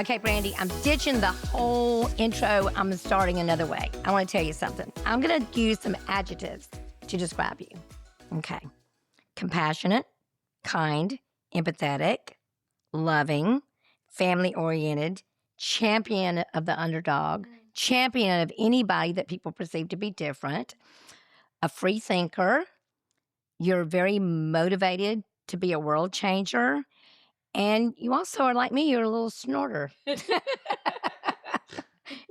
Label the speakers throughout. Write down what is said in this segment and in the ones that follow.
Speaker 1: Okay, Brandy, I'm ditching the whole intro. I'm starting another way. I want to tell you something. I'm going to use some adjectives to describe you. Okay. Compassionate, kind, empathetic, loving, family-oriented, champion of the underdog, champion of anybody that people perceive to be different, a free thinker. You're very motivated to be a world changer. And you also are like me, you're a little snorter. Is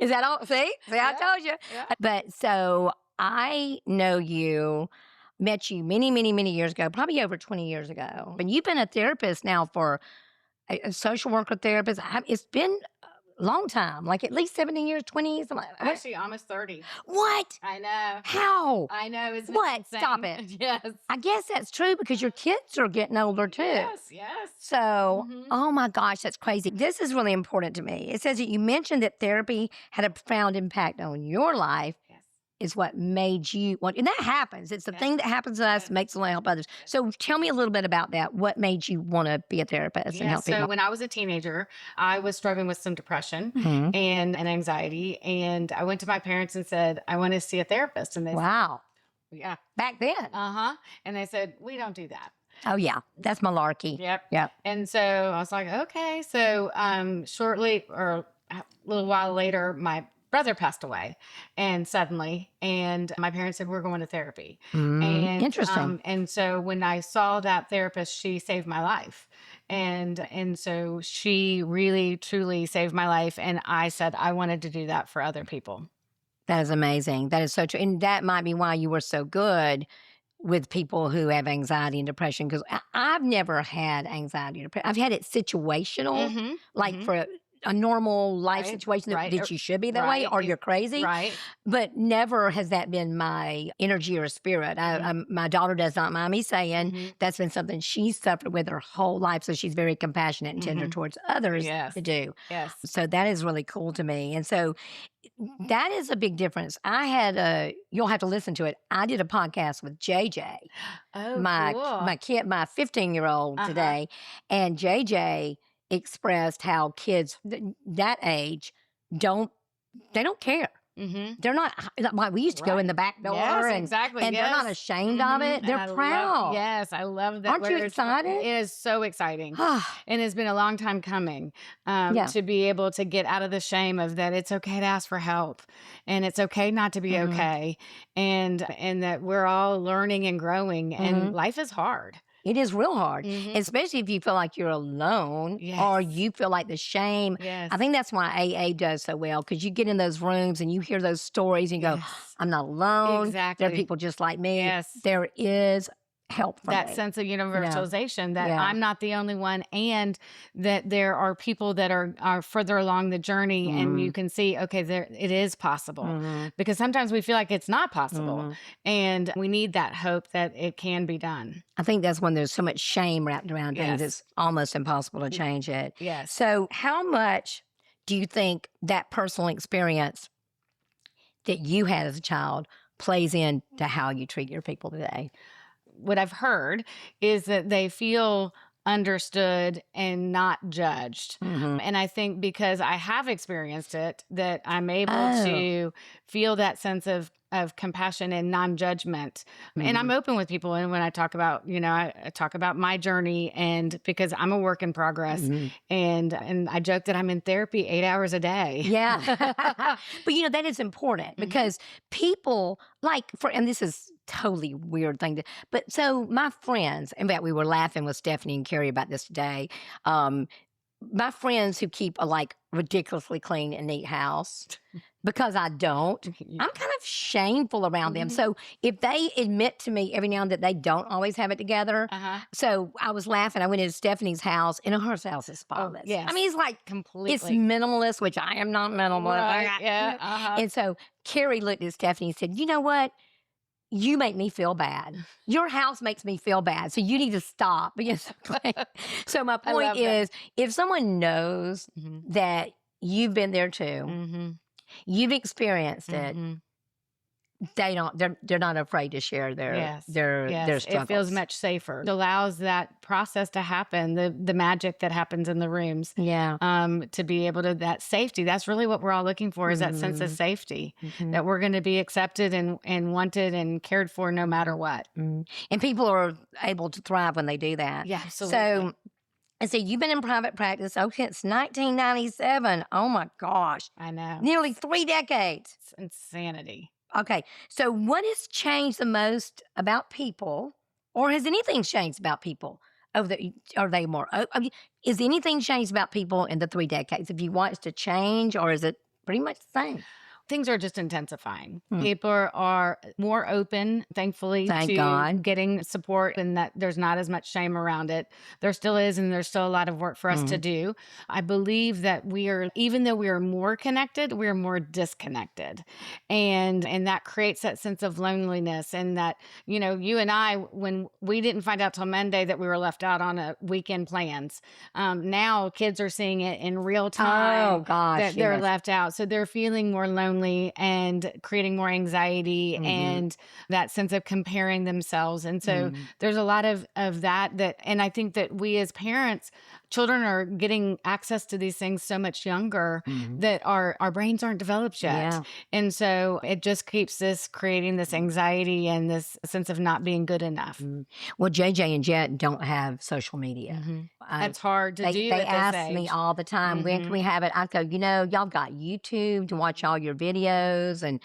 Speaker 1: that all? See, I told you.
Speaker 2: Yeah.
Speaker 1: But so I know you, met you many, many, many years ago, probably over 20 years ago. And you've been a therapist now for a social worker therapist. It's been a long time, like at least 17 years, 20, something like that.
Speaker 2: Actually, almost 30.
Speaker 1: What?
Speaker 2: I know.
Speaker 1: How?
Speaker 2: I know. Isn't
Speaker 1: What?
Speaker 2: it insane?
Speaker 1: Stop it.
Speaker 2: Yes.
Speaker 1: I guess that's true because your kids are getting older too.
Speaker 2: Yes.
Speaker 1: So, oh my gosh, that's crazy. This is really important to me. It says that you mentioned that therapy had a profound impact on your life.
Speaker 2: Yes.
Speaker 1: Is what made you want, and that happens. It's the thing that happens to us, makes us want to help others. So tell me a little bit about that. What made you want to be a therapist and help
Speaker 2: So
Speaker 1: people?
Speaker 2: when I was a teenager, I was struggling with some depression and anxiety. And I went to my parents and said, I want to see a therapist. And they
Speaker 1: Wow.
Speaker 2: said, yeah.
Speaker 1: Back then.
Speaker 2: And they said, we don't do that.
Speaker 1: Oh, yeah. That's malarkey.
Speaker 2: Yep. And so I was like, okay. So shortly or a little while later, my brother passed away and my parents said, we're going to therapy. And
Speaker 1: Interesting.
Speaker 2: And so when I saw that therapist, she saved my life. And so she really, truly saved my life. And I said, I wanted to do that for other people.
Speaker 1: That is amazing. That is so true. And that might be why you were so good with people who have anxiety and depression, because I've never had anxiety or depression. I've had it situational, like for a normal life situation that you should be that way or you're crazy.
Speaker 2: Right.
Speaker 1: But never has that been my energy or spirit. My daughter does not mind me saying that's been something she's suffered with her whole life. So she's very compassionate and tender towards others to do.
Speaker 2: Yes.
Speaker 1: So that is really cool to me. And so that is a big difference. I had you'll have to listen to it. I did a podcast with JJ, my kid, my 15-year-old today. And JJ expressed how kids that age don't care. They're not like we used to go in the back door and they're not ashamed of it. They're proud.
Speaker 2: I love that.
Speaker 1: Aren't you excited?
Speaker 2: It is so exciting. And it's been a long time coming to be able to get out of the shame of that it's okay to ask for help and it's okay not to be okay. And that we're all learning and growing and life is hard.
Speaker 1: It is real hard, especially if you feel like you're alone or you feel like the shame. I think that's why AA does so well, because you get in those rooms and you hear those stories and you go, I'm not alone.
Speaker 2: Exactly.
Speaker 1: There are people just like me. There is help for
Speaker 2: that
Speaker 1: me.
Speaker 2: sense of universalization that I'm not the only one and that there are people that are further along the journey and you can see, okay, it is possible. Because sometimes we feel like it's not possible and we need that hope that it can be done.
Speaker 1: I think that's when there's so much shame wrapped around things, it's almost impossible to change it.
Speaker 2: Yes.
Speaker 1: So how much do you think that personal experience that you had as a child plays into how you treat your people today?
Speaker 2: What I've heard is that they feel understood and not judged. And I think because I have experienced it, that I'm able to feel that sense of compassion and non-judgment. And I'm open with people. And when I talk about, I talk about my journey and because I'm a work in progress and I joke that I'm in therapy 8 hours a day.
Speaker 1: Yeah. But that is important because people and this is totally weird thing but so my friends, in fact, we were laughing with Stephanie and Carrie about this today. My friends who keep a ridiculously clean and neat house, because I don't, I'm kind of shameful around them. So if they admit to me every now and then that they don't always have it together. So I was laughing. I went into Stephanie's house and her house is spotless. I mean, it's completely. It's minimalist, which I am not minimalist.
Speaker 2: Right.
Speaker 1: And so Carrie looked at Stephanie and said, you know what? You make me feel bad. Your house makes me feel bad. So you need to stop. So my point is, if someone knows that you've been there too, you've experienced it, they're not afraid to share
Speaker 2: Yes.
Speaker 1: their
Speaker 2: Yes. It feels
Speaker 1: struggles.
Speaker 2: much safer. It allows that process to happen, the magic that happens in the rooms.
Speaker 1: Yeah.
Speaker 2: To be able to, that safety. That's really what we're all looking for, is that sense of safety, that we're going to be accepted and wanted and cared for no matter what.
Speaker 1: And people are able to thrive when they do that.
Speaker 2: Yeah, absolutely.
Speaker 1: So, and so you've been in private practice since 1997. Oh my gosh.
Speaker 2: I know.
Speaker 1: Nearly 3 decades.
Speaker 2: It's insanity.
Speaker 1: Okay. So what has changed the most about people, or has anything changed about people? Are they more, I mean, is anything changed about people in the 3 decades? Have you watched a change, or is it pretty much the same?
Speaker 2: Things are just intensifying. People are more open, thankfully,
Speaker 1: Thank
Speaker 2: to
Speaker 1: God.
Speaker 2: getting support, and that there's not as much shame around it. There still is, and there's still a lot of work for us to do. I believe that even though we are more connected, we are more disconnected. And that creates that sense of loneliness, and that, you and I, when we didn't find out till Monday that we were left out on a weekend plans, now kids are seeing it in real time.
Speaker 1: Oh gosh,
Speaker 2: that they're
Speaker 1: yes.
Speaker 2: left out. So they're feeling more lonely and creating more anxiety and that sense of comparing themselves. And so there's a lot of that, and I think that we as parents, children are getting access to these things so much younger that our brains aren't developed yet.
Speaker 1: Yeah.
Speaker 2: And so it just keeps creating this anxiety and this sense of not being good enough.
Speaker 1: Well, JJ and Jet don't have social media.
Speaker 2: That's hard to do.
Speaker 1: They
Speaker 2: at this
Speaker 1: ask me
Speaker 2: age.
Speaker 1: all the time, when can we have it? I go, y'all got YouTube to watch all your videos and,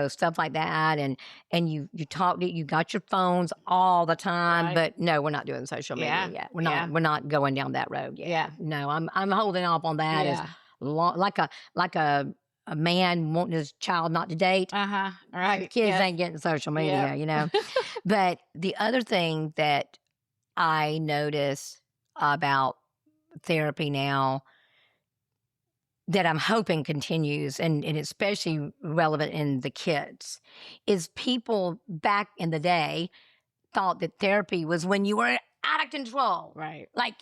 Speaker 1: stuff like that. And you you got your phones all the time,
Speaker 2: Right.
Speaker 1: but no, we're not doing social media yet. We're not going down that road yet.
Speaker 2: Yeah.
Speaker 1: No, I'm holding off on that as long, like a man wanting his child not to date.
Speaker 2: Right.
Speaker 1: Kids
Speaker 2: Yes.
Speaker 1: ain't getting social media, But the other thing that I notice about therapy now that I'm hoping continues, and especially relevant in the kids, is people back in the day thought that therapy was when you were out of control.
Speaker 2: Right.
Speaker 1: Like,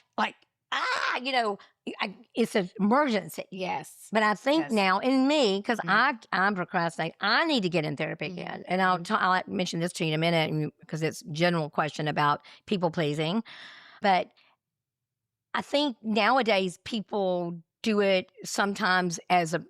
Speaker 1: it's an emergency.
Speaker 2: Yes.
Speaker 1: But I think
Speaker 2: Yes.
Speaker 1: now in me, because I'm procrastinating, I need to get in therapy again. And I'll mention this to you in a minute, because it's a general question about people pleasing. But I think nowadays people do it sometimes as a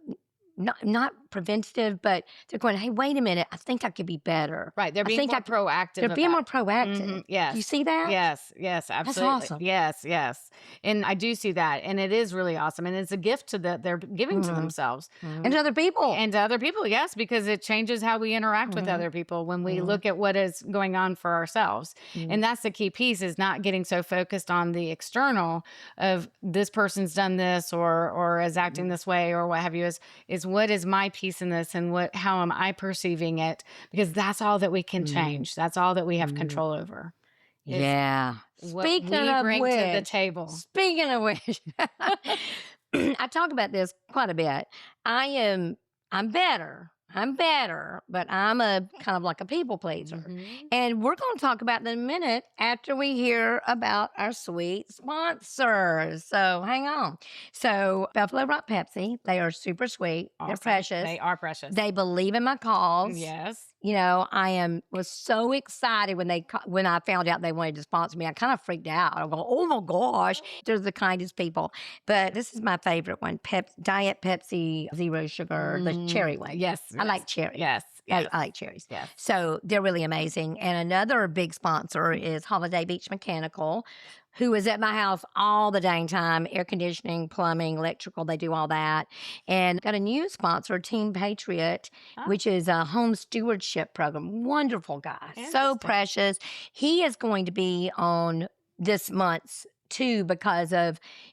Speaker 1: not preventative, but they're going, hey, wait a minute, I think I could be better.
Speaker 2: Right. They're being more proactive.
Speaker 1: They're being more
Speaker 2: about
Speaker 1: proactive.
Speaker 2: Yes.
Speaker 1: Do you see that?
Speaker 2: Yes, absolutely.
Speaker 1: awesome.
Speaker 2: Yes. And I do see that. And it is really awesome. And it's a gift that they're giving to themselves.
Speaker 1: And to other people.
Speaker 2: And to other people, yes, because it changes how we interact with other people when we look at what is going on for ourselves. And that's the key piece, is not getting so focused on the external of this person's done this or is acting this way or what have you, is what is my piece in this, and how am I perceiving it? Because that's all that we can change. That's all that we have control over.
Speaker 1: Yeah.
Speaker 2: What
Speaker 1: Speaking
Speaker 2: we
Speaker 1: of
Speaker 2: bring
Speaker 1: which,
Speaker 2: to the table.
Speaker 1: Speaking of which, I talk about this quite a bit. I'm better, but I'm a kind of like a people pleaser. And we're going to talk about that in a minute after we hear about our sweet sponsors. So hang on. So Buffalo Rock Pepsi, they are super sweet.
Speaker 2: Awesome.
Speaker 1: They're precious.
Speaker 2: They are precious.
Speaker 1: They believe in my cause.
Speaker 2: Yes.
Speaker 1: I was so excited when I found out they wanted to sponsor me. I kind of freaked out. I go, oh my gosh, they're the kindest people. But this is my favorite one: Diet Pepsi Zero Sugar, the cherry one.
Speaker 2: Yes.
Speaker 1: I like cherries.
Speaker 2: Yes.
Speaker 1: I like cherries.
Speaker 2: Yes.
Speaker 1: So they're really amazing. And another big sponsor is Holiday Beach Mechanical, who is at my house all the dang time: air conditioning, plumbing, electrical. They do all that. And got a new sponsor, Team Patriot, which is a home stewardship program. Wonderful guy. So precious. He is going to be on this month's too, because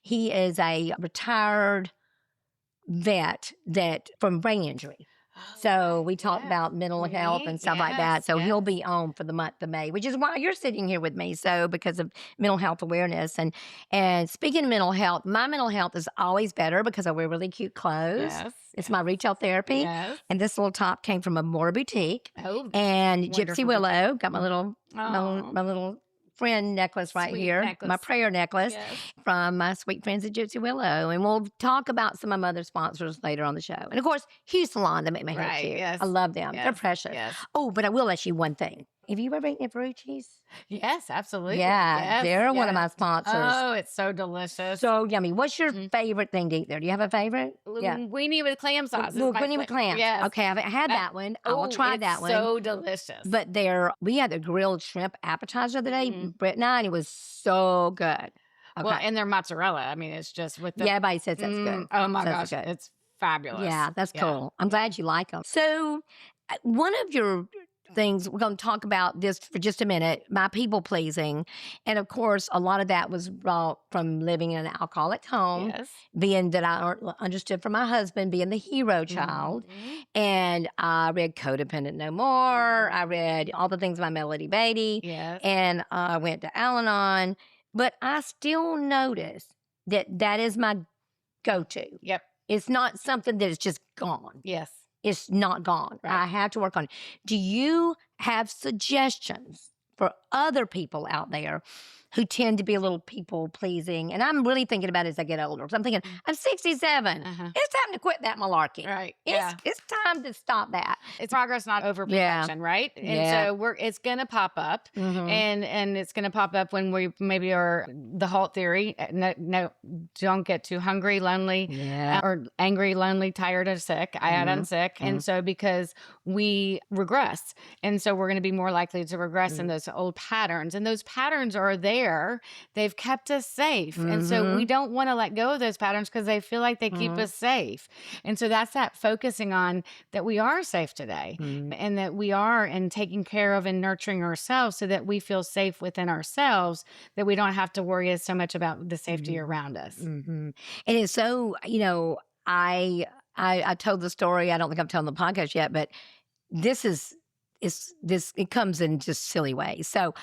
Speaker 1: he is a retired vet from brain injury. So we talked about mental health and stuff like that. So he'll be on for the month of May, which is why you're sitting here with me. So because of mental health awareness. And speaking of mental health, my mental health is always better because I wear really cute clothes.
Speaker 2: Yes.
Speaker 1: It's my retail therapy.
Speaker 2: Yes.
Speaker 1: And this little top came from a Mora boutique.
Speaker 2: Oh,
Speaker 1: And
Speaker 2: wonderful.
Speaker 1: Gypsy Willow got my little friend necklace right
Speaker 2: Sweet
Speaker 1: here,
Speaker 2: necklace.
Speaker 1: my prayer necklace
Speaker 2: Yes.
Speaker 1: from my sweet friends at Gypsy Willow. And we'll talk about some of my other sponsors later on the show. And of course, Hue Salon, that make my hair
Speaker 2: Right,
Speaker 1: cute.
Speaker 2: yes,
Speaker 1: I love them. They're
Speaker 2: yes,
Speaker 1: precious.
Speaker 2: yes.
Speaker 1: Oh, but I will ask you one thing. Have you ever eaten at Ferrucci's?
Speaker 2: Yes, absolutely.
Speaker 1: Yeah,
Speaker 2: Yes,
Speaker 1: they're one of my
Speaker 2: yes.
Speaker 1: sponsors.
Speaker 2: Oh, it's so delicious.
Speaker 1: So yummy. What's your
Speaker 2: Mhm.
Speaker 1: favorite thing to eat there? Do you have a favorite? Yeah.
Speaker 2: Linguine with clam sauce. is my
Speaker 1: Linguine with clams.
Speaker 2: Yes.
Speaker 1: Okay, I haven't had that one. I will
Speaker 2: Oh,
Speaker 1: try
Speaker 2: it's
Speaker 1: that one.
Speaker 2: so delicious.
Speaker 1: But we had the grilled shrimp appetizer the other day,
Speaker 2: Mhm.
Speaker 1: Britt and I, and it was so good. Okay.
Speaker 2: Well, and their mozzarella. I mean, it's just with the.
Speaker 1: Yeah, everybody says that's good.
Speaker 2: Oh my
Speaker 1: Says
Speaker 2: gosh,
Speaker 1: it's good.
Speaker 2: it's fabulous.
Speaker 1: Yeah, that's cool. I'm glad you like them. So, one of your things, we're going to talk about this for just a minute, my people pleasing. And of course, a lot of that was brought from living in an alcoholic home,
Speaker 2: Yes.
Speaker 1: being that I understood from my husband, being the hero child.
Speaker 2: Mhm.
Speaker 1: And I read Codependent No More. I read all the things by Melody Beatty.
Speaker 2: Yes.
Speaker 1: And I went to Al Anon. But I still notice that is my go-to.
Speaker 2: Yep.
Speaker 1: It's not something that is just gone.
Speaker 2: Yes.
Speaker 1: It's not gone.
Speaker 2: Right.
Speaker 1: I have to work on it. Do you have suggestions for other people out there who tend to be a little people pleasing? And I'm really thinking about it as I get older. Because I'm thinking, I'm 67.
Speaker 2: Uh-huh.
Speaker 1: It's time to quit that malarkey.
Speaker 2: Right. Yeah.
Speaker 1: It's time to stop that.
Speaker 2: It's progress, not over
Speaker 1: Yeah.
Speaker 2: perfection, right? And
Speaker 1: Yeah.
Speaker 2: so it's gonna pop up,
Speaker 1: Mhm.
Speaker 2: and it's gonna pop up when we maybe are the halt theory. No, don't get too hungry, lonely,
Speaker 1: Yeah.
Speaker 2: or angry, lonely, tired, or sick. I add on
Speaker 1: Mhm.
Speaker 2: sick, and so because we regress, and so we're going to be more likely to regress in those old patterns, and those patterns are there. They've kept us safe, and so we don't want to let go of those patterns because they feel like they keep us safe. And so that's that focusing on that we are safe today, and that we are and taking care of and nurturing ourselves so that we feel safe within ourselves, that we don't have to worry so much about the safety around us.
Speaker 1: Mm-hmm. And it's so, I told the story. I don't think I've told the podcast yet, but it comes in just silly ways. So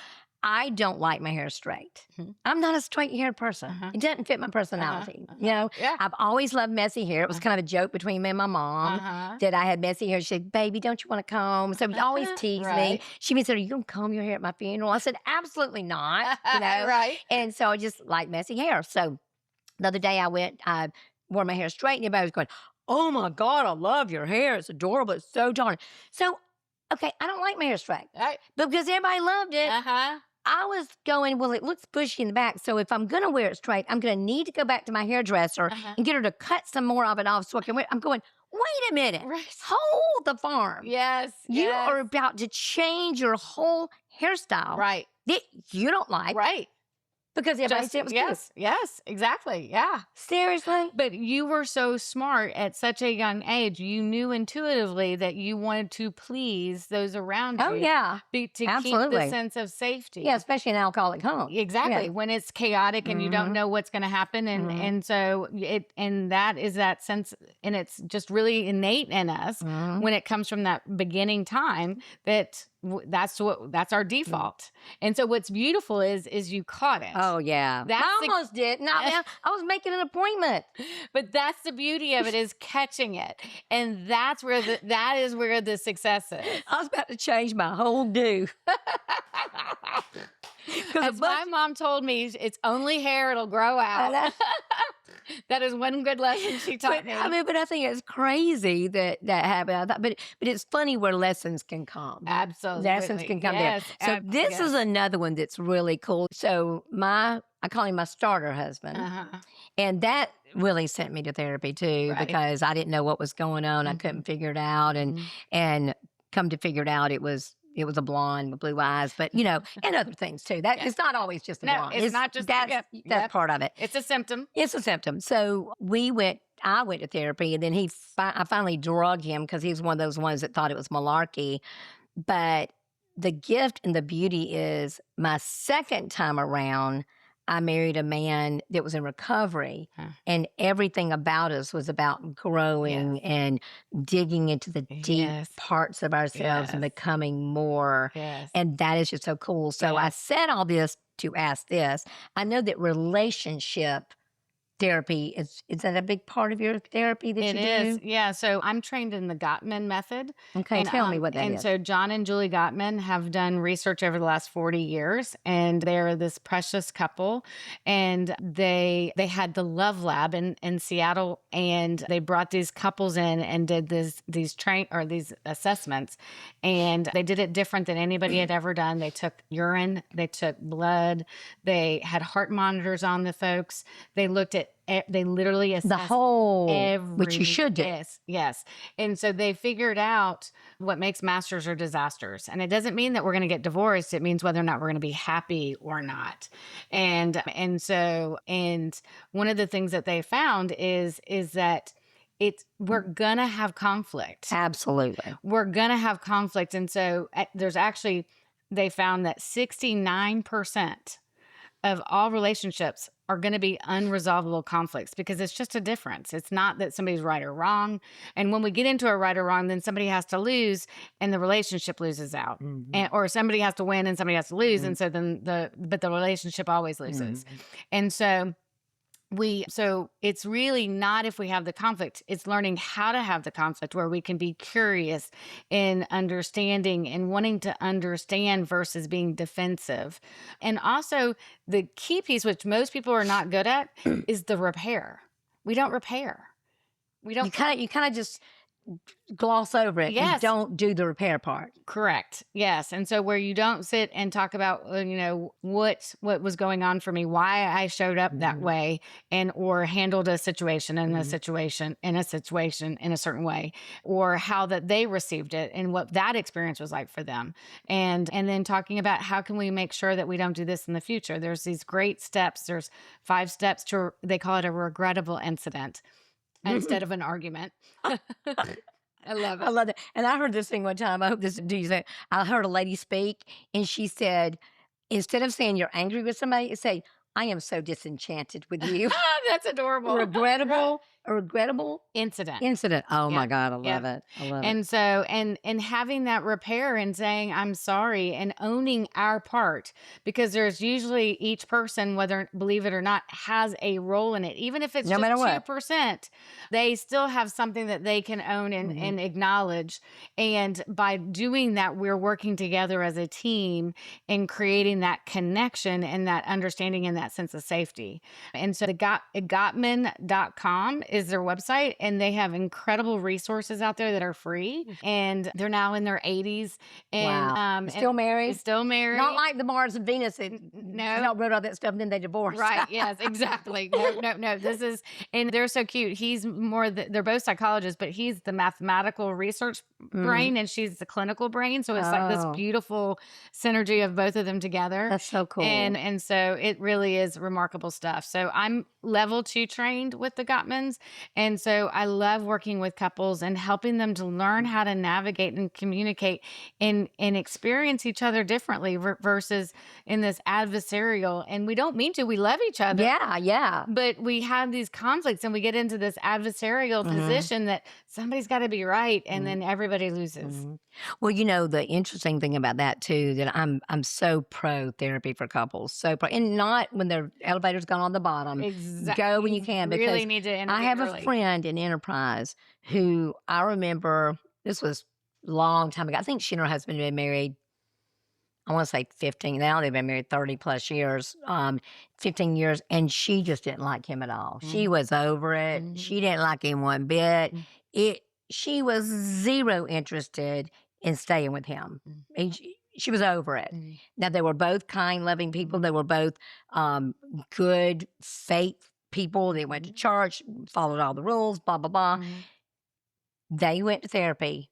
Speaker 1: I don't like my hair straight.
Speaker 2: Mhm.
Speaker 1: I'm not a straight haired person.
Speaker 2: Uh-huh.
Speaker 1: It doesn't fit my personality.
Speaker 2: Yeah.
Speaker 1: I've always loved messy hair. It was kind of a joke between me and my mom
Speaker 2: Uh-huh.
Speaker 1: that I had messy hair. She said, "Baby, don't you want to comb?" So she always teased me.
Speaker 2: Right.
Speaker 1: She even said, "Are you going to comb your hair at my funeral?" I said, "Absolutely not."
Speaker 2: Right.
Speaker 1: And so I just like messy hair. So the other day I wore my hair straight, and everybody was going, "Oh my God, I love your hair. It's adorable. It's so darn." So, okay, I don't like my hair straight,
Speaker 2: Right.
Speaker 1: but because everybody loved it,
Speaker 2: Uh-huh.
Speaker 1: I was going, well, it looks bushy in the back. So if I'm going to wear it straight, I'm going to need to go back to my hairdresser and get her to cut some more of it off so I can wear it. I'm going, wait a minute.
Speaker 2: Right.
Speaker 1: Hold the farm.
Speaker 2: Yes.
Speaker 1: You
Speaker 2: yes.
Speaker 1: are about to change your whole hairstyle
Speaker 2: right.
Speaker 1: that you don't like
Speaker 2: Right.
Speaker 1: because everybody said it was good.
Speaker 2: yes. Yes. Exactly. Yeah.
Speaker 1: Seriously?
Speaker 2: But you were so smart at such a young age. You knew intuitively that you wanted to please those around
Speaker 1: Oh,
Speaker 2: you.
Speaker 1: yeah.
Speaker 2: To keep
Speaker 1: Absolutely.
Speaker 2: the sense of safety.
Speaker 1: Yeah, especially in an alcoholic home.
Speaker 2: Exactly.
Speaker 1: Yeah.
Speaker 2: When it's chaotic and you don't know what's going to happen. And so that is that sense, and it's just really innate in us when it comes from that beginning time that that's our default. And so what's beautiful is you caught it.
Speaker 1: Oh, yeah.
Speaker 2: That's
Speaker 1: I almost did. I was making an appointment.
Speaker 2: But that's the beauty of it, is catching it. And that is where the success is.
Speaker 1: I was about to change my whole do.
Speaker 2: As my mom told me, it's only hair, it'll grow out. That is one good lesson she taught me.
Speaker 1: But I think it's crazy that happened. I thought, but it's funny where lessons can come.
Speaker 2: Absolutely.
Speaker 1: Lessons can come there. So this is another one that's really cool. So I call him my starter husband. And that really sent me to therapy too, because I didn't know what was going on. I couldn't figure it out. And come to figure it out, it was a blonde with blue eyes, but and other things too. That it's not always just a blonde.
Speaker 2: It's not just
Speaker 1: that's part of it.
Speaker 2: It's a symptom.
Speaker 1: It's a symptom. So I went to therapy, and then I finally drug him because he's one of those ones that thought it was malarkey. But the gift and the beauty is, my second time around, I married a man that was in recovery, and everything about us was about growing and digging into the deep parts of ourselves and becoming more. And that is just so cool. So I said all this to ask this. I know that relationship therapy. Is that a big part of your therapy that
Speaker 2: It
Speaker 1: you
Speaker 2: is.
Speaker 1: do?
Speaker 2: Yeah. So I'm trained in the Gottman Method.
Speaker 1: Okay, tell me what that
Speaker 2: And
Speaker 1: is.
Speaker 2: so John and Julie Gottman have done research over the last 40 years, and they're this precious couple. And they had the Love Lab in Seattle, and they brought these couples in and did these assessments. And they did it different than anybody had ever done. They took urine, they took blood, they had heart monitors on the folks. They looked at they literally assessed
Speaker 1: The whole, which you
Speaker 2: every
Speaker 1: should do.
Speaker 2: yes. And so they figured out what makes masters or disasters. And it doesn't mean that we're going to get divorced. It means whether or not we're going to be happy or not. And one of the things that they found is that we're gonna have conflict.
Speaker 1: Absolutely.
Speaker 2: We're gonna have conflict. And so they found that 69% of all relationships are going to be unresolvable conflicts, because it's just a difference. It's not that somebody's right or wrong. And when we get into a right or wrong, then somebody has to lose and the relationship loses out. Or somebody has to win and somebody has to lose. And so then the relationship always loses. And so it's really not if we have the conflict, it's learning how to have the conflict, where we can be curious in understanding and wanting to understand versus being defensive. And also the key piece, which most people are not good at, is the repair. We don't repair. We don't.
Speaker 1: You kind of just gloss over it and don't do the repair part.
Speaker 2: Correct. Yes. And so where you don't sit and talk about, what was going on for me, why I showed up that way, or handled a situation in a situation in a certain way, or how that they received it and what that experience was like for them. And then talking about how can we make sure that we don't do this in the future. There's these great steps. There's 5 steps they call it a regrettable incident instead of an argument. I love it.
Speaker 1: I love it. And I heard this thing one time. I hope this do you say. I heard a lady speak, and she said, instead of saying you're angry with somebody, say, I am so disenchanted with you.
Speaker 2: That's adorable.
Speaker 1: A regrettable
Speaker 2: incident.
Speaker 1: Oh my God, I love it. I love it.
Speaker 2: And so, and having that repair and saying, I'm sorry, and owning our part, because there's usually each person, whether, believe it or not, has a role in it. Even if it's
Speaker 1: No
Speaker 2: just
Speaker 1: matter what.
Speaker 2: 2%, they still have something that they can own and acknowledge. And by doing that, we're working together as a team and creating that connection and that understanding and that sense of safety. And so Gottman.com is their website, and they have incredible resources out there that are free, and they're now in their 80s. And
Speaker 1: wow. Still married?
Speaker 2: Still married.
Speaker 1: Not like the Mars and Venus that wrote all that stuff and then they divorced.
Speaker 2: Right. Yes, exactly. No. This is, and they're so cute. He's they're both psychologists, but he's the mathematical research brain and she's the clinical brain. So it's like this beautiful synergy of both of them together.
Speaker 1: That's so cool.
Speaker 2: And so it really is remarkable stuff. So I'm level 2 trained with the Gottmans. And so I love working with couples and helping them to learn how to navigate and communicate and experience each other differently versus in this adversarial. And we don't mean to, we love each other.
Speaker 1: Yeah.
Speaker 2: But we have these conflicts and we get into this adversarial position that somebody's got to be right. And then everybody loses.
Speaker 1: Well, the interesting thing about that too, that I'm so pro therapy for couples. So pro, and not when their elevator's gone on the bottom.
Speaker 2: Exactly.
Speaker 1: Go when you can, because
Speaker 2: really need to
Speaker 1: I have a friend in Enterprise who I remember, this was a long time ago. I think she and her husband had been married, I want to say 15. Now they've been married 30 plus years, 15 years. And she just didn't like him at all. She was over it. She didn't like him one bit. She was zero interested in staying with him. She was over it. Now, they were both kind, loving people. They were both good, faith people. They went to church, followed all the rules, blah, blah, blah. They went to therapy.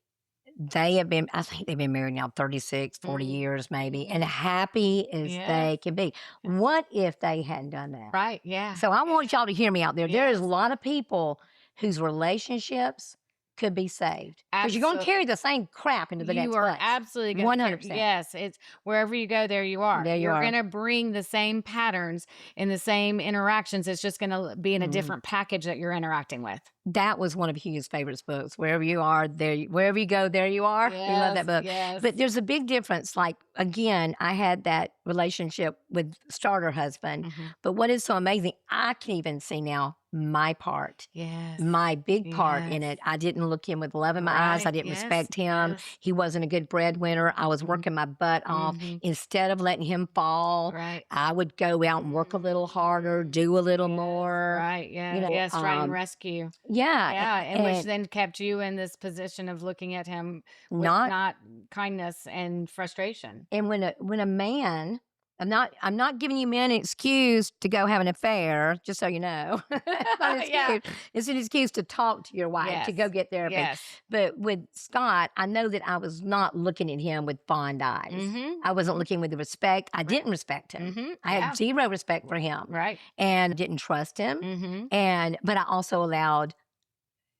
Speaker 1: I think they've been married now 36, 40 years maybe, and happy as they can be. What if they hadn't done that?
Speaker 2: Right, yeah.
Speaker 1: So I want y'all to hear me out there. There is a lot of people whose relationships could be saved. Because you're going to carry the same crap into the next place.
Speaker 2: You are absolutely going to.
Speaker 1: 100%.
Speaker 2: Yes, it's wherever you go, there you are. You're going to bring the same patterns and the same interactions. It's just going to be in a different package that you're interacting with.
Speaker 1: that was one of Hugh's favorite books. Wherever you are, wherever you go, there you are. We love that book.
Speaker 2: Yes.
Speaker 1: But there's a big difference. Like, again, I had that relationship with starter husband. But what is so amazing, I can even see now my part.
Speaker 2: Yes.
Speaker 1: My big part in
Speaker 2: Yes.
Speaker 1: it. I didn't look him with love in my eyes. I
Speaker 2: Right.
Speaker 1: didn't
Speaker 2: Yes.
Speaker 1: respect him.
Speaker 2: Yes.
Speaker 1: He wasn't a good breadwinner. I was working my butt off. Instead of letting him fall,
Speaker 2: Right.
Speaker 1: I would go out and work a little harder, do a little more.
Speaker 2: Right. Yeah.
Speaker 1: You know,
Speaker 2: Yes. Try and rescue.
Speaker 1: Yeah.
Speaker 2: Yeah. And which then kept you in this position of looking at him with not kindness and frustration.
Speaker 1: And when a man, I'm not giving you men an excuse to go have an affair, just so you know. It's not an excuse.
Speaker 2: Yeah.
Speaker 1: It's an excuse to talk to your wife, to go get therapy.
Speaker 2: Yes.
Speaker 1: But with Scott, I know that I was not looking at him with fond eyes. I wasn't looking with the respect. I didn't respect him. I had zero respect for him.
Speaker 2: Right.
Speaker 1: And didn't trust him. But I also allowed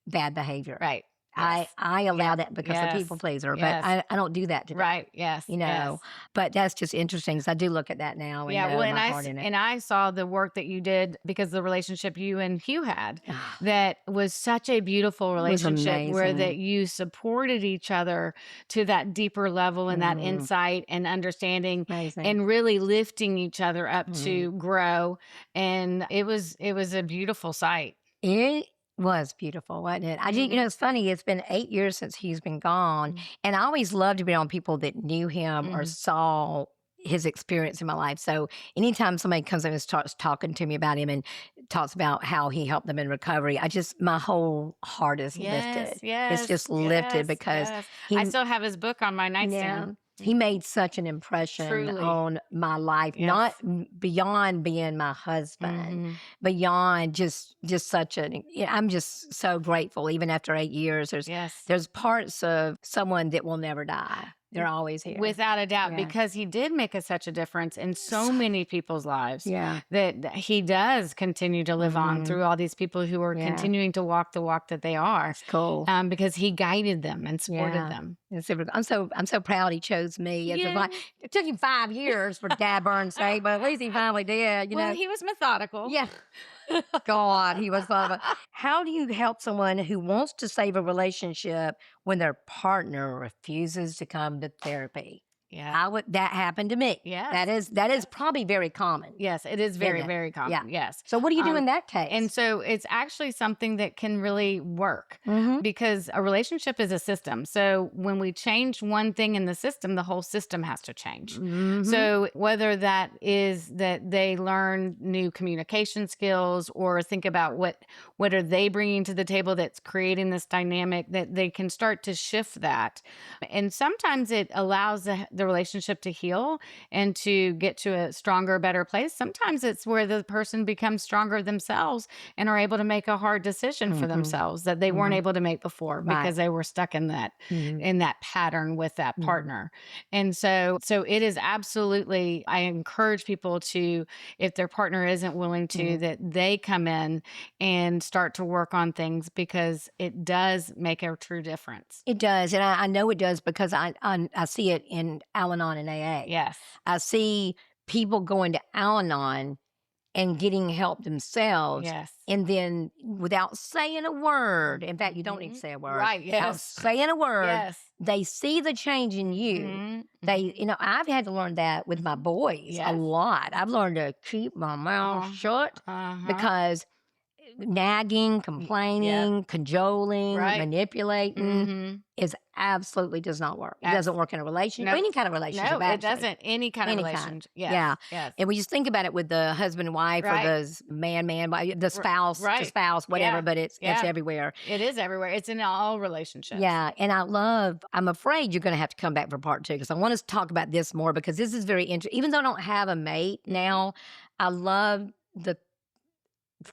Speaker 1: bad behavior.
Speaker 2: Right.
Speaker 1: Yes. I allow that because I'm a people pleaser, but I don't do that today.
Speaker 2: Right. Yes.
Speaker 1: You know, but that's just interesting because I do look at that now and know
Speaker 2: well,
Speaker 1: my heart in it.
Speaker 2: And I saw the work that you did because the relationship you and Hugh had that was such a beautiful relationship where that you supported each other to that deeper level and that insight and understanding and really lifting each other up to grow. And it was a beautiful sight.
Speaker 1: It was beautiful, wasn't it? I did, it's funny. It's been 8 years since he's been gone, and I always loved to be on people that knew him or saw his experience in my life. So anytime somebody comes in and starts talking to me about him and talks about how he helped them in recovery, my whole heart is lifted.
Speaker 2: Yes,
Speaker 1: it's just lifted because
Speaker 2: I still have his book on my nightstand.
Speaker 1: He made such an impression on my life, not beyond being my husband, beyond just such I'm just so grateful. Even after 8 years, there's parts of someone that will never die. They're always here.
Speaker 2: Without a doubt, because he did make such a difference in so many people's lives that he does continue to live on through all these people who are continuing to walk the walk that they are.
Speaker 1: It's cool.
Speaker 2: Because he guided them and supported them.
Speaker 1: I'm so proud he chose me. It took him 5 years for Dad Burn's sake, but at least he finally did.
Speaker 2: Well, he was methodical.
Speaker 1: Yeah. God, he was fun. How do you help someone who wants to save a relationship when their partner refuses to come to therapy? Yeah, that happened to me.
Speaker 2: Yes.
Speaker 1: That is probably very common.
Speaker 2: Yes, it is very, very common.
Speaker 1: Yeah.
Speaker 2: Yes.
Speaker 1: So what do you do in that case?
Speaker 2: And so it's actually something that can really work because a relationship is a system. So when we change one thing in the system, the whole system has to change. So whether that is that they learn new communication skills or think about what are they bringing to the table that's creating this dynamic, that they can start to shift that. And sometimes it allows the relationship to heal and to get to a stronger, better place. Sometimes it's where the person becomes stronger themselves and are able to make a hard decision for themselves that they weren't able to make before because they were stuck in that pattern with that partner. And so it is absolutely, I encourage people to, if their partner isn't willing to, that they come in and start to work on things because it does make a true difference.
Speaker 1: It does. And I know it does because I see it in Al-Anon and AA.
Speaker 2: Yes.
Speaker 1: I see people going to Al-Anon and getting help themselves.
Speaker 2: Yes.
Speaker 1: And then without saying a word, in fact, you don't need to say a word.
Speaker 2: Right. Yes.
Speaker 1: Without saying a word,
Speaker 2: yes.
Speaker 1: They see the change in you. They, I've had to learn that with my boys a lot. I've learned to keep my mouth shut because nagging, complaining, cajoling, manipulating is absolutely does not work. It doesn't work in a relationship, any kind of relationship.
Speaker 2: No, it doesn't. Any kind of relationship. Yes.
Speaker 1: Yes. And we just think about it with the husband and wife or the man, the spouse, the spouse, whatever, but it's everywhere.
Speaker 2: It is everywhere. It's in all relationships.
Speaker 1: Yeah. And I'm afraid you're going to have to come back for part 2 because I want us to talk about this more because this is very interesting. Even though I don't have a mate now, I love the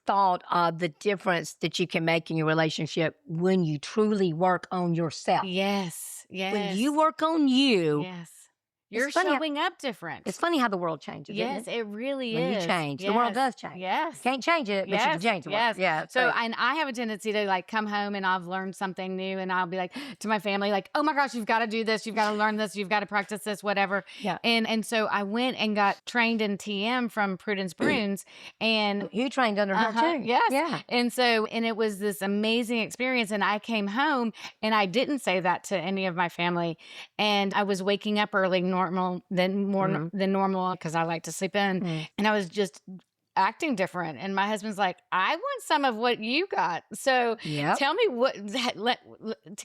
Speaker 1: thought of the difference that you can make in your relationship when you truly work on yourself.
Speaker 2: Yes.
Speaker 1: When you work on you,
Speaker 2: You're
Speaker 1: funny how-
Speaker 2: showing up different.
Speaker 1: It's funny how the world changes,
Speaker 2: Yes,
Speaker 1: isn't it?
Speaker 2: it really
Speaker 1: When
Speaker 2: is.
Speaker 1: you change, the world does change.
Speaker 2: Yes.
Speaker 1: Can't change it, but you can change the world.
Speaker 2: Yes.
Speaker 1: Yeah.
Speaker 2: So, and I have a tendency to like come home and I've learned something new and I'll be like to my family, like, oh my gosh, you've got to do this. You've got to learn this. You've got to practice this, whatever.
Speaker 1: Yeah.
Speaker 2: And so I went and got trained in TM from Prudence Bruns and
Speaker 1: You trained under her too.
Speaker 2: yes.
Speaker 1: Yeah.
Speaker 2: And so, and it was this amazing experience. And I came home and I didn't say that to any of my family. And I was waking up early, than normal because I like to sleep in. And I was just acting different. And my husband's like, I want some of what you got. So tell me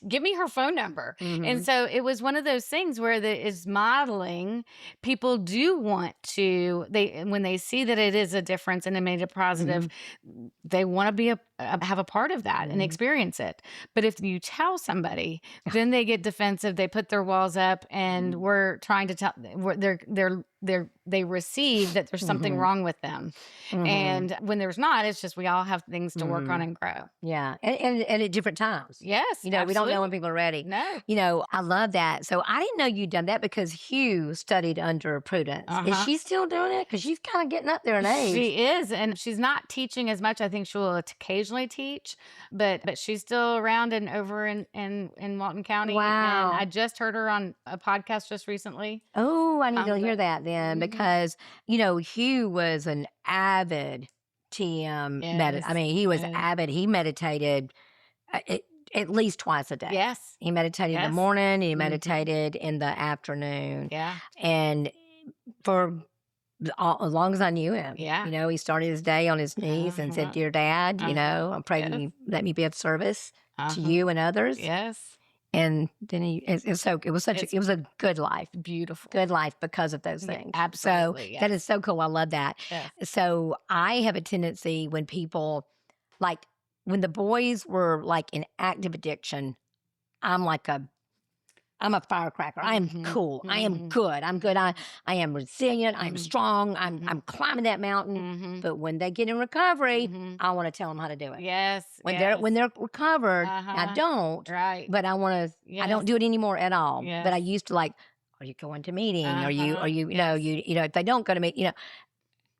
Speaker 2: give me her phone number. And so it was one of those things where is modeling. People do want to, when they see that it is a difference and it made it positive, they want to be have a part of that and experience it. But if you tell somebody, then they get defensive. They put their walls up, and we're trying to tell. They receive that there's something wrong with them, and when there's not, it's just we all have things to work on and grow.
Speaker 1: Yeah, and at different times.
Speaker 2: Yes,
Speaker 1: we don't know when people are ready.
Speaker 2: No,
Speaker 1: I love that. So I didn't know you'd done that because Hugh studied under Prudence. Is she still doing it? Because she's kind of getting up there in age.
Speaker 2: She is, and she's not teaching as much. I think she will occasionally teach, but she's still around and over in Walton County.
Speaker 1: Wow!
Speaker 2: And I just heard her on a podcast just recently.
Speaker 1: Oh, I need to hear that then because Hugh was an avid TM meditator. I mean, he was avid. He meditated at least twice a day.
Speaker 2: Yes,
Speaker 1: he meditated in the morning. He meditated in the afternoon.
Speaker 2: Yeah,
Speaker 1: and for as long as I knew him.
Speaker 2: Yeah.
Speaker 1: He started his day on his knees and said, "Dear Dad, I pray that you let me be of service to you and others."
Speaker 2: Yes.
Speaker 1: And then it was a good life.
Speaker 2: Beautiful.
Speaker 1: Good life because of those things.
Speaker 2: Absolutely.
Speaker 1: So that is so cool. I love that.
Speaker 2: Yes.
Speaker 1: So I have a tendency when people, like when the boys were like in active addiction, I'm a firecracker. I am cool. I am good. I'm good. I am resilient. I'm strong. I'm climbing that mountain. But when they get in recovery, I want to tell them how to do it.
Speaker 2: Yes.
Speaker 1: When they're recovered, I don't.
Speaker 2: Right.
Speaker 1: But I want to. I don't do it anymore at all.
Speaker 2: Yes.
Speaker 1: But I used to like. Are you going to meeting? Are you? If they don't go to meet,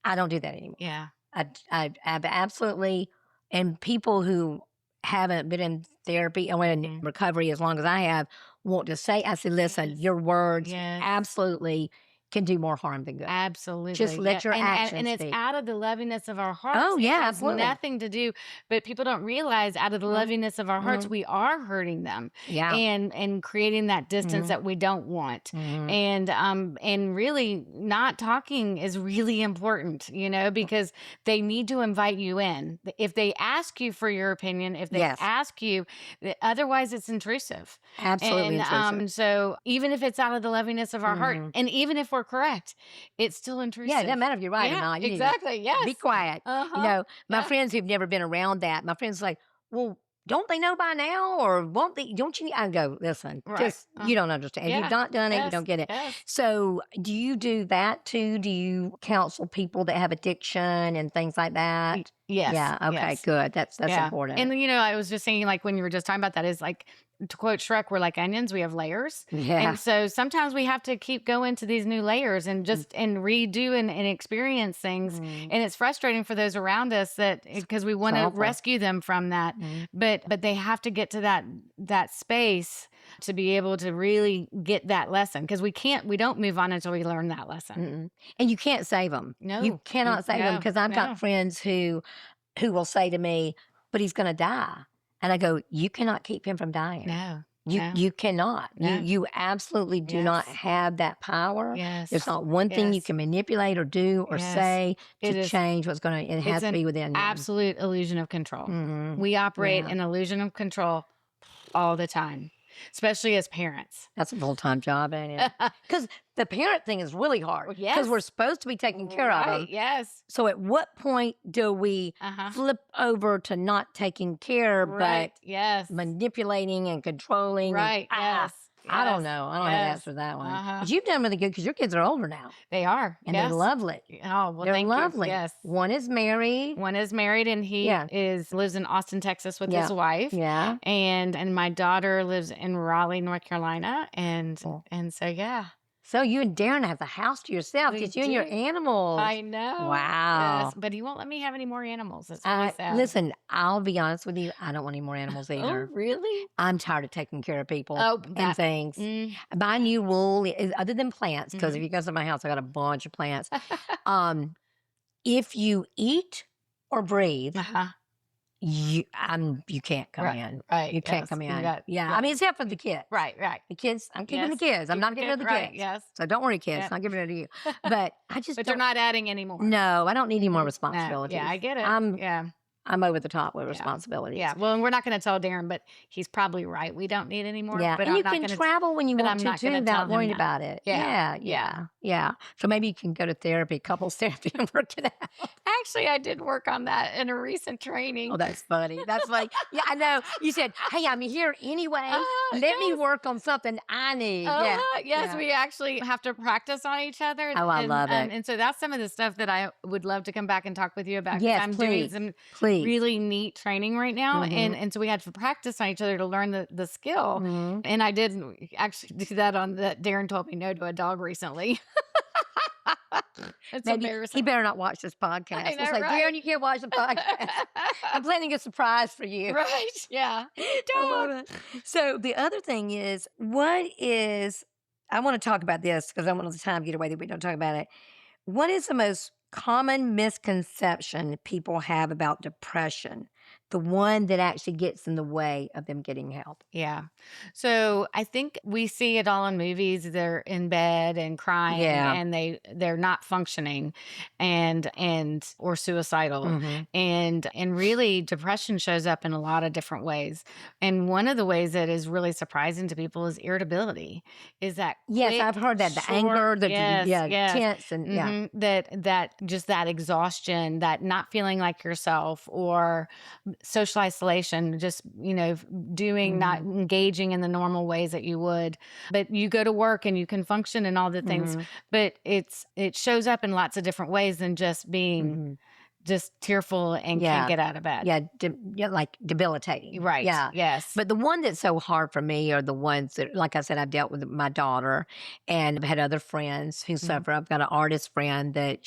Speaker 1: I don't do that anymore.
Speaker 2: Yeah.
Speaker 1: I absolutely. And people who haven't been in therapy or in recovery as long as I have want to say, I said, listen, your words absolutely can do more harm than good.
Speaker 2: Absolutely.
Speaker 1: Just let your actions
Speaker 2: and it's
Speaker 1: speak.
Speaker 2: out of the lovingness of our hearts.
Speaker 1: Oh, yeah,
Speaker 2: it has
Speaker 1: absolutely.
Speaker 2: nothing to do, but people don't realize out of the lovingness of our hearts, we are hurting them.
Speaker 1: Yeah.
Speaker 2: And creating that distance that we don't want. And really not talking is really important, because they need to invite you in. If they ask you for your opinion, if they ask you, otherwise it's intrusive.
Speaker 1: Absolutely intrusive.
Speaker 2: And so even if it's out of the lovingness of our heart, and even if we're correct, it's still intrusive.
Speaker 1: Yeah, it doesn't matter if you're right or not. You
Speaker 2: exactly. Yes.
Speaker 1: Be quiet. My friends who've never been around that, my friends like, well, don't they know by now? Or won't they? Don't you need? I go, listen, just you don't understand. If you've not done it, you don't get it.
Speaker 2: Yes.
Speaker 1: So do you do that too? Do you counsel people that have addiction and things like that?
Speaker 2: Yes.
Speaker 1: Yeah. Okay.
Speaker 2: Yes.
Speaker 1: Good. That's important.
Speaker 2: And I was just saying, like when you were just talking about that, is like, to quote Shrek, we're like onions, we have layers.
Speaker 1: Yeah.
Speaker 2: And so sometimes we have to keep going to these new layers and just and redo and experience things. And it's frustrating for those around us because we want to rescue them from that. But they have to get to that space to be able to really get that lesson, because we don't move on until we learn that lesson.
Speaker 1: And you can't save them.
Speaker 2: No.
Speaker 1: You cannot save them, because I've got friends who will say to me, but he's going to die. And I go, you cannot keep him from dying.
Speaker 2: No.
Speaker 1: You cannot.
Speaker 2: No.
Speaker 1: You absolutely do not have that power.
Speaker 2: Yes.
Speaker 1: There's not one thing you can manipulate or do or say to change what's going to, it has to be within you.
Speaker 2: Absolute illusion of control. We operate an illusion of control all the time, especially as parents.
Speaker 1: That's a full-time job, ain't it? Because the parent thing is really hard.
Speaker 2: Yes.
Speaker 1: Because we're supposed to be taking care of them.
Speaker 2: Yes.
Speaker 1: So at what point do we flip over to not taking care, but manipulating and controlling?
Speaker 2: Right. Yes.
Speaker 1: I don't know. I don't have an answer to that one. But you've done really good because your kids are older now.
Speaker 2: They are.
Speaker 1: And they're lovely.
Speaker 2: Oh, well,
Speaker 1: they're
Speaker 2: thank
Speaker 1: lovely.
Speaker 2: you. Yes.
Speaker 1: One is married.
Speaker 2: And he lives in Austin, Texas with his wife.
Speaker 1: Yeah.
Speaker 2: And my daughter lives in Raleigh, North Carolina. And so,
Speaker 1: So you and Darren have the house to yourself,
Speaker 2: We
Speaker 1: just you and your
Speaker 2: do.
Speaker 1: animals.
Speaker 2: I know.
Speaker 1: Wow.
Speaker 2: Yes, but he won't let me have any more animals. It's really sad.
Speaker 1: Listen, I'll be honest with you. I don't want any more animals
Speaker 2: Oh,
Speaker 1: either.
Speaker 2: really?
Speaker 1: I'm tired of taking care of people
Speaker 2: Oh,
Speaker 1: and
Speaker 2: that.
Speaker 1: things.
Speaker 2: Mm.
Speaker 1: My new rule is, other than plants, because if
Speaker 2: Mhm.
Speaker 1: you go to my house, I got a bunch of plants. If you eat or breathe,
Speaker 2: Uh-huh.
Speaker 1: you can't come
Speaker 2: Right.
Speaker 1: in.
Speaker 2: Right.
Speaker 1: You can't
Speaker 2: Yes.
Speaker 1: come
Speaker 2: You
Speaker 1: in.
Speaker 2: got.
Speaker 1: Yeah. I
Speaker 2: Yeah.
Speaker 1: mean, except for the kids.
Speaker 2: Right. Right.
Speaker 1: The kids, I'm keeping the
Speaker 2: Yes.
Speaker 1: kids. I'm
Speaker 2: Keep
Speaker 1: not
Speaker 2: the
Speaker 1: getting rid of the
Speaker 2: right.
Speaker 1: kids.
Speaker 2: Yes.
Speaker 1: So don't worry, kids.
Speaker 2: Yep.
Speaker 1: Not giving rid of you. But I just
Speaker 2: But you're
Speaker 1: don't.
Speaker 2: not adding any more.
Speaker 1: No, I don't need any more
Speaker 2: No.
Speaker 1: responsibilities.
Speaker 2: Yeah, I get it.
Speaker 1: I'm
Speaker 2: Yeah.
Speaker 1: I'm over the top with
Speaker 2: Yeah.
Speaker 1: responsibilities.
Speaker 2: Yeah. Well, and we're not going to tell Darren, but he's probably right. We don't need any more.
Speaker 1: Yeah,
Speaker 2: But
Speaker 1: and you
Speaker 2: I'm not
Speaker 1: can
Speaker 2: going to.
Speaker 1: travel when you
Speaker 2: But
Speaker 1: want
Speaker 2: I'm
Speaker 1: to
Speaker 2: not
Speaker 1: too,
Speaker 2: going to
Speaker 1: without
Speaker 2: tell him
Speaker 1: worrying
Speaker 2: that.
Speaker 1: about it.
Speaker 2: Yeah.
Speaker 1: Yeah. So maybe you can go to therapy, couples therapy, and work it out.
Speaker 2: Actually, I did work on that in a recent training.
Speaker 1: Oh, that's funny. That's funny. Yeah, I know. You said, "Hey, I'm here anyway. Let me
Speaker 2: Yes.
Speaker 1: work on something I need." Yeah,
Speaker 2: Yes,
Speaker 1: yeah.
Speaker 2: we actually have to practice on each other.
Speaker 1: Oh, I love it.
Speaker 2: And so that's some of the stuff that I would love to come back and talk with you about. 'Cause
Speaker 1: Yes,
Speaker 2: I'm doing
Speaker 1: please,
Speaker 2: some
Speaker 1: please.
Speaker 2: really neat training right now.
Speaker 1: Mhm.
Speaker 2: And so we had to practice on each other to learn the skill.
Speaker 1: Mhm.
Speaker 2: And I did actually do that on that. Darren told me no to a dog recently. It's
Speaker 1: Maybe he
Speaker 2: embarrassing.
Speaker 1: better not watch this podcast.
Speaker 2: I
Speaker 1: We'll
Speaker 2: know,
Speaker 1: say,
Speaker 2: right?
Speaker 1: "Darren, you can't watch the podcast." I'm planning a surprise for you.
Speaker 2: Right. Yeah.
Speaker 1: I love it. So the other thing is, I want to talk about this because I want the time getaway that we don't talk about it. What is the most common misconception people have about depression? The one that actually gets in the way of them getting help.
Speaker 2: Yeah. So I think we see it all in movies. They're in bed and crying
Speaker 1: Yeah.
Speaker 2: and they're not functioning and or suicidal.
Speaker 1: Mhm.
Speaker 2: And really depression shows up in a lot of different ways. And one of the ways that is really surprising to people is irritability. Is that
Speaker 1: Yes,
Speaker 2: quick,
Speaker 1: I've heard that. The
Speaker 2: short,
Speaker 1: anger,
Speaker 2: yes, yes.
Speaker 1: tense, and yeah.
Speaker 2: That just that exhaustion, that not feeling like yourself or social isolation, just, doing, not engaging in the normal ways that you would. But you go to work and you can function and all the things,
Speaker 1: Mhm.
Speaker 2: but it shows up in lots of different ways than just being
Speaker 1: Mhm.
Speaker 2: just tearful and
Speaker 1: Yeah.
Speaker 2: can't get out of bed.
Speaker 1: Yeah, like debilitating.
Speaker 2: Right.
Speaker 1: Yeah.
Speaker 2: Yes.
Speaker 1: But the one that's so hard for me are the ones that, like I said, I've dealt with my daughter and I've had other friends who suffer. I've got an artist friend that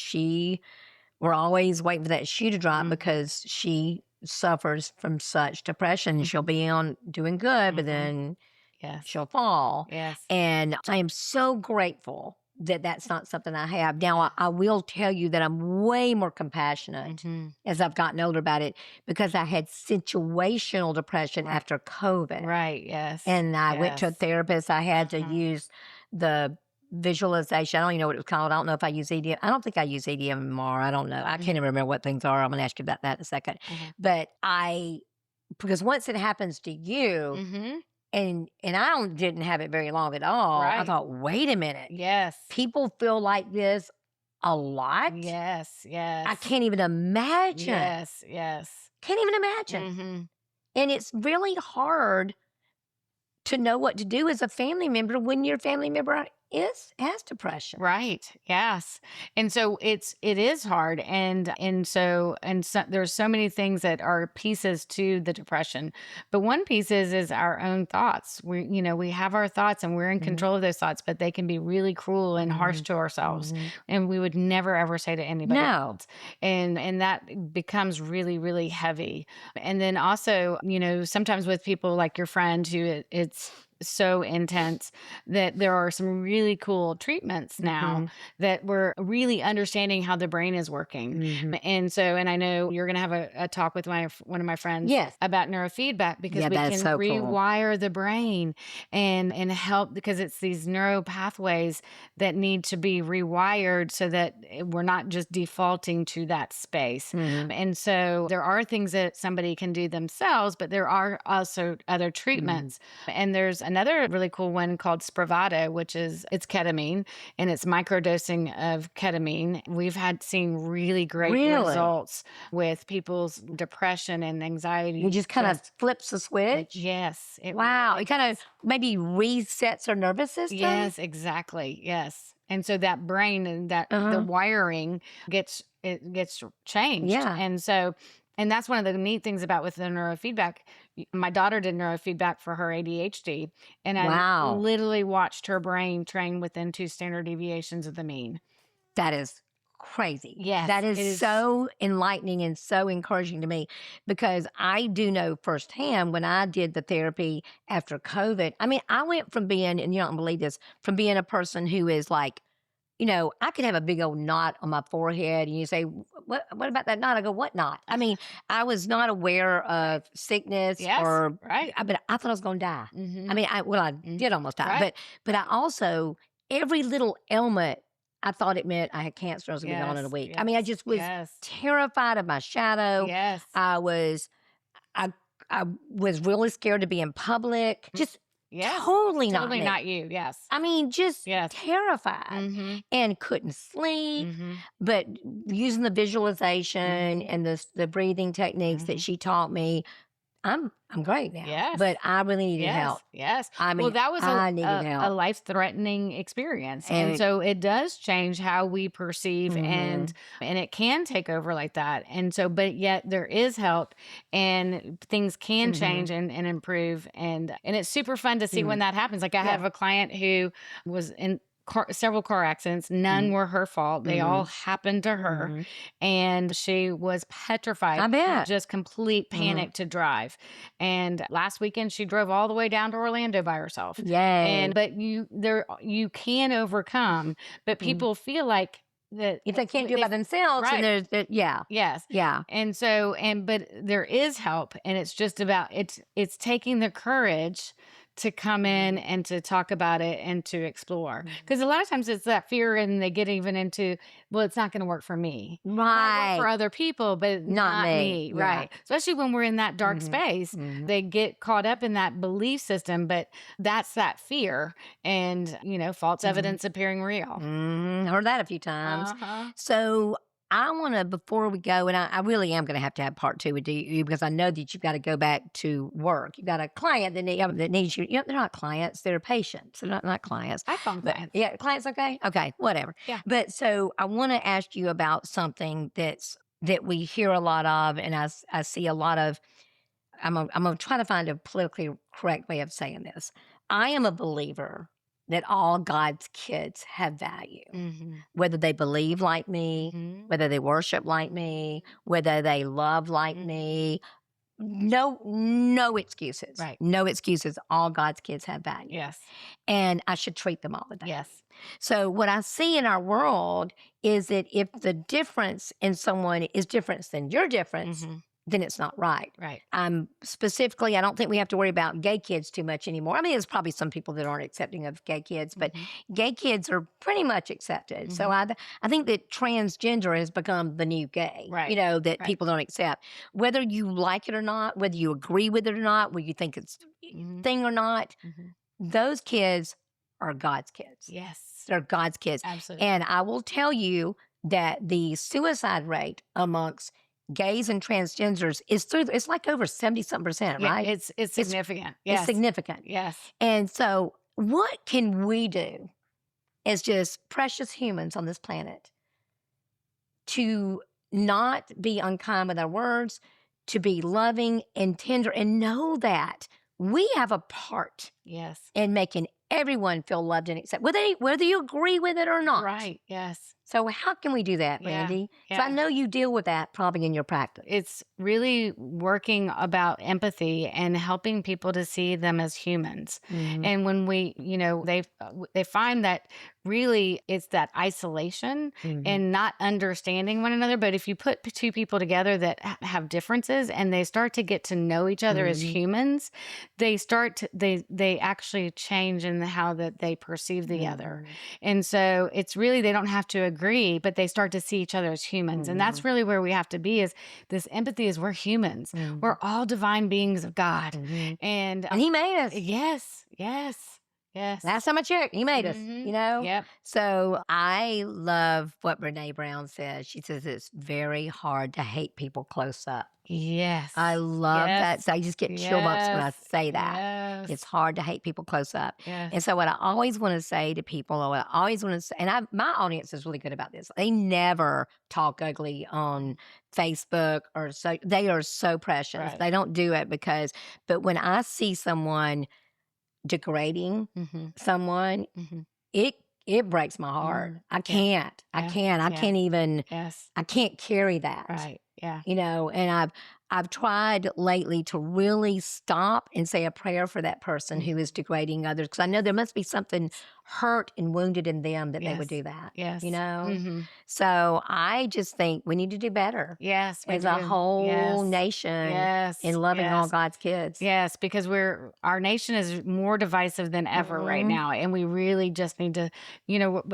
Speaker 1: we're always waiting for that shoe to drop because she suffers from such depression. She'll be on doing good, but then
Speaker 2: Yes.
Speaker 1: she'll fall.
Speaker 2: Yes.
Speaker 1: And I am so grateful that that's not something I have. Now, I will tell you that I'm way more compassionate as I've gotten older about it because I had situational depression after COVID.
Speaker 2: Right. Yes.
Speaker 1: And I went to a
Speaker 2: Yes.
Speaker 1: therapist. I had to use the visualization. I don't even know what it was called. I don't know if I use EDM. I don't think I use EDMR. I don't know. I can't even remember what things are. I'm going to ask you about that in a second. But because once it happens to you, and didn't have it very long at all, I
Speaker 2: Right.
Speaker 1: thought, wait a minute.
Speaker 2: Yes.
Speaker 1: People feel like this a lot?
Speaker 2: Yes. Yes.
Speaker 1: I can't even imagine.
Speaker 2: Yes. Yes.
Speaker 1: Can't even imagine. And it's really hard to know what to do as a family member when your family member has depression.
Speaker 2: Right. Yes. And so it is hard. And so there's so many things that are pieces to the depression. But one piece is our own thoughts. We have our thoughts and we're in control of those thoughts, but they can be really cruel and harsh to ourselves. And we would never ever say to anybody else. And that becomes really, really heavy. And then also, sometimes with people like your friend who it's so intense that there are some really cool treatments now that we're really understanding how the brain is working. And I know you're going to have a talk with one of my friends about neurofeedback because we can
Speaker 1: so cool.
Speaker 2: rewire the brain and help because it's these neuro pathways that need to be rewired so that we're not just defaulting to that space. And so there are things that somebody can do themselves, but there are also other treatments. And there's another really cool one called Spravato, which it's ketamine and it's microdosing of ketamine. We've seen really great results with people's depression and anxiety.
Speaker 1: It just kind of flips the switch.
Speaker 2: Yes.
Speaker 1: Wow. It kind of maybe resets our nervous system.
Speaker 2: Yes, exactly. Yes. And so that brain and that the wiring gets changed.
Speaker 1: Yeah.
Speaker 2: And that's one of the neat things about with the neurofeedback My daughter did neurofeedback for her ADHD, and I
Speaker 1: Wow.
Speaker 2: literally watched her brain train within 2 standard deviations of the mean.
Speaker 1: That is crazy.
Speaker 2: Yes,
Speaker 1: That
Speaker 2: it
Speaker 1: is
Speaker 2: is.
Speaker 1: so enlightening and so encouraging to me because I do know firsthand when I did the therapy after COVID. I mean, I went from being, and you don't believe this, from being a person who is like, I could have a big old knot on my forehead, and you say, "What about that knot?" I go, "What knot?" I mean, I was not aware of sickness,
Speaker 2: Yes,
Speaker 1: or
Speaker 2: right.
Speaker 1: but I thought I was going to die.
Speaker 2: Mm-hmm.
Speaker 1: I mean, I did almost die,
Speaker 2: Right.
Speaker 1: but I also every little ailment I thought it meant I had cancer. I was going to be gone in a
Speaker 2: Yes,
Speaker 1: week. I mean, I just was
Speaker 2: yes,
Speaker 1: terrified of my shadow.
Speaker 2: yes.
Speaker 1: I was, I, I was really scared to be in public. Just
Speaker 2: Yes.
Speaker 1: totally not
Speaker 2: Totally
Speaker 1: me.
Speaker 2: not you. Yes.
Speaker 1: I mean, just
Speaker 2: Yes.
Speaker 1: terrified
Speaker 2: Mm-hmm.
Speaker 1: and couldn't sleep.
Speaker 2: Mm-hmm.
Speaker 1: But using the visualization and the breathing techniques that she taught me, I'm great now.
Speaker 2: Yes.
Speaker 1: But I really needed help.
Speaker 2: Yes.
Speaker 1: I
Speaker 2: Well,
Speaker 1: mean,
Speaker 2: that was
Speaker 1: I needed
Speaker 2: a
Speaker 1: help.
Speaker 2: life-threatening experience. And
Speaker 1: And
Speaker 2: so it does change how we perceive
Speaker 1: Mhm.
Speaker 2: and it can take over like that. And so, but yet there is help and things can change and improve. And it's super fun to see when that happens. Like I
Speaker 1: Yeah.
Speaker 2: have a client who was in several car accidents. None were her fault. They all happened to her. And she was petrified.
Speaker 1: I bet.
Speaker 2: Just complete panic to drive. And last weekend she drove all the way down to Orlando by herself.
Speaker 1: Yay.
Speaker 2: But you can overcome, but people feel like that
Speaker 1: If they can't do it by themselves,
Speaker 2: right.
Speaker 1: and yeah.
Speaker 2: Yes.
Speaker 1: Yeah.
Speaker 2: And so, but there is help, and it's just about, it's taking the courage to come in and to talk about it and to explore. Because a lot of times it's that fear and they get even into, well, it's not going to work for me. It might work
Speaker 1: Right.
Speaker 2: for other people, but not me.
Speaker 1: Yeah.
Speaker 2: Right. Especially when we're in that dark space, they get caught up in that belief system, but that's that fear and, false evidence appearing real.
Speaker 1: Heard that a few times.
Speaker 2: Uh-huh.
Speaker 1: So I want to, before we go, and I really am going to have part 2 with you because I know that you've got to go back to work. You've got a client that needs you. They're not clients; they're patients. They're not clients.
Speaker 2: I found
Speaker 1: But
Speaker 2: clients.
Speaker 1: yeah, clients. Okay, whatever.
Speaker 2: Yeah.
Speaker 1: But so I want to ask you about something that we hear a lot of, and I see a lot of. I'm gonna try to find a politically correct way of saying this. I am a believer that all God's kids have value, whether they believe like me, whether they worship like me, whether they love like me. No excuses.
Speaker 2: Right.
Speaker 1: No excuses. All God's kids have value.
Speaker 2: Yes.
Speaker 1: And I should treat them all the time.
Speaker 2: Yes.
Speaker 1: So what I see in our world is that if the difference in someone is different than your difference, then it's not right.
Speaker 2: Right.
Speaker 1: Specifically, I don't think we have to worry about gay kids too much anymore. I mean, there's probably some people that aren't accepting of gay kids, but gay kids are pretty much accepted. So I think that transgender has become the new gay,
Speaker 2: Right.
Speaker 1: That people don't accept. Whether you like it or not, whether you agree with it or not, whether you think it's a thing or not, those kids are God's kids.
Speaker 2: Yes.
Speaker 1: They're God's kids.
Speaker 2: Absolutely.
Speaker 1: And I will tell you that the suicide rate amongst gays and transgenders it's like over 70-something%,
Speaker 2: Yeah,
Speaker 1: right?
Speaker 2: it's significant. Yes.
Speaker 1: It's significant.
Speaker 2: Yes.
Speaker 1: And so what can we do as just precious humans on this planet to not be unkind with our words, to be loving and tender, and know that we have a part
Speaker 2: Yes.
Speaker 1: in making everyone feel loved and accepted, whether you agree with it or not.
Speaker 2: Right. Yes.
Speaker 1: So how can we do that,
Speaker 2: Yeah,
Speaker 1: Brandy? So I
Speaker 2: yeah.
Speaker 1: know you deal with that probably in your practice.
Speaker 2: It's really working about empathy and helping people to see them as humans. And when we, they find that really it's that isolation and not understanding one another. But if you put two people together that have differences and they start to get to know each other as humans, they actually change in how that they perceive the other. And so it's really, they don't have to agree, but they start to see each other as humans. And that's really where we have to be, is this empathy is we're humans. We're all divine beings of God. And
Speaker 1: he made us.
Speaker 2: yes, yes. Yes.
Speaker 1: Last time I checked, he made us,
Speaker 2: Mhm.
Speaker 1: you know?
Speaker 2: Yep.
Speaker 1: So I love what Brene Brown says. She says it's very hard to hate people close up.
Speaker 2: Yes.
Speaker 1: I love that.
Speaker 2: Yes.
Speaker 1: So I just get chill bumps when I
Speaker 2: Yes.
Speaker 1: say that.
Speaker 2: Yes.
Speaker 1: It's hard to hate people close up.
Speaker 2: Yes.
Speaker 1: And so what I always want to say to people, or what I always want to say, and my audience is really good about this. They never talk ugly on Facebook or so. They are so precious.
Speaker 2: Right.
Speaker 1: They don't do it but when I see someone degrading
Speaker 2: Mhm.
Speaker 1: someone,
Speaker 2: Mhm.
Speaker 1: it breaks my heart.
Speaker 2: Mm.
Speaker 1: I
Speaker 2: Yeah.
Speaker 1: can't. I
Speaker 2: Yeah.
Speaker 1: can't. I
Speaker 2: Yeah.
Speaker 1: can't even.
Speaker 2: Yes.
Speaker 1: I can't carry that.
Speaker 2: Right. Yeah.
Speaker 1: You know, and I've tried lately to really stop and say a prayer for that person who is degrading others, because I know there must be something hurt and wounded in them that they would
Speaker 2: Yes.
Speaker 1: do that.
Speaker 2: Yes.
Speaker 1: You know?
Speaker 2: Mhm.
Speaker 1: So I just think we need to do better
Speaker 2: Yes, we
Speaker 1: as a
Speaker 2: do.
Speaker 1: whole
Speaker 2: Yes.
Speaker 1: nation
Speaker 2: Yes.
Speaker 1: in loving all
Speaker 2: Yes.
Speaker 1: God's kids.
Speaker 2: Yes, because our nation is more divisive than ever right
Speaker 1: Mhm.
Speaker 2: now. And we really just need to,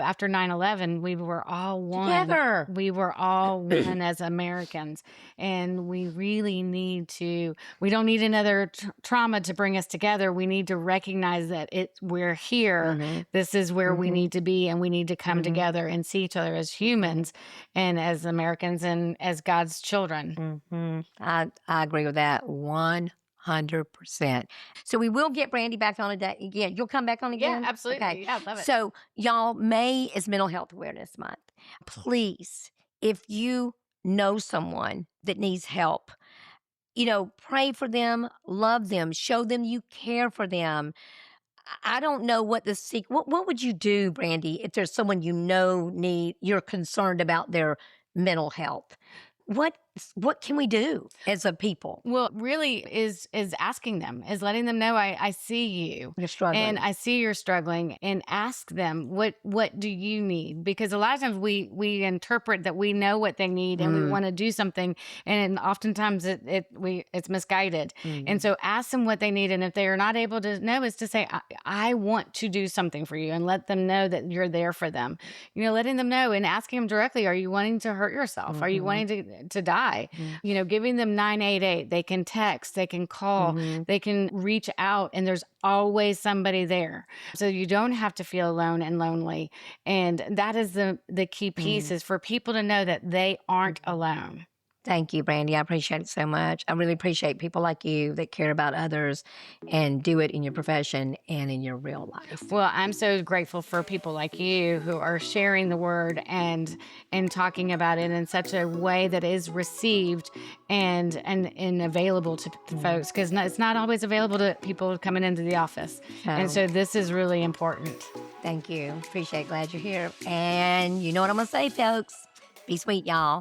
Speaker 2: after 9/11, we were all one.
Speaker 1: Together.
Speaker 2: We were all one as Americans. And we really need to, we don't need another trauma to bring us together. We need to recognize that we're here.
Speaker 1: Mhm.
Speaker 2: This is where we
Speaker 1: Mhm.
Speaker 2: need to be. And we need to come
Speaker 1: Mhm.
Speaker 2: together and see each other as humans and as Americans and as God's children.
Speaker 1: Mhm. I agree with that 100%. So we will get Brandy back on again. You'll come back on again?
Speaker 2: Yeah, absolutely.
Speaker 1: Okay.
Speaker 2: Yeah, love it.
Speaker 1: So y'all, May is Mental Health Awareness Month. Please, if you know someone that needs help, pray for them, love them, show them you care for them. I don't know what the secret. What would you do, Brandy, if there's someone you're concerned about their mental health? What can we do as a people?
Speaker 2: Well, really is asking them, is letting them know I see you.
Speaker 1: You're struggling.
Speaker 2: And I see you're struggling, and ask them what do you need? Because a lot of times we interpret that we know what they need and we want to do something, and oftentimes it's misguided. And so ask them what they need, and if they are not able to know, is to say I want to do something for you, and let them know that you're there for them. Letting them know and asking them directly, are you wanting to hurt yourself? Are you wanting to die? Giving them 988. They can text, they can call, they can reach out, and there's always somebody there. So you don't have to feel alone and lonely. And that is the key piece, is for people to know that they aren't alone.
Speaker 1: Thank you, Brandy. I appreciate it so much. I really appreciate people like you that care about others and do it in your profession and in your real life.
Speaker 2: Well, I'm so grateful for people like you who are sharing the word and talking about it in such a way that is received and available to folks, because it's not always available to people coming into the office. And so this is really important.
Speaker 1: Thank you. Appreciate it. Glad you're here. And you know what I'm going to say, folks. Be sweet, y'all.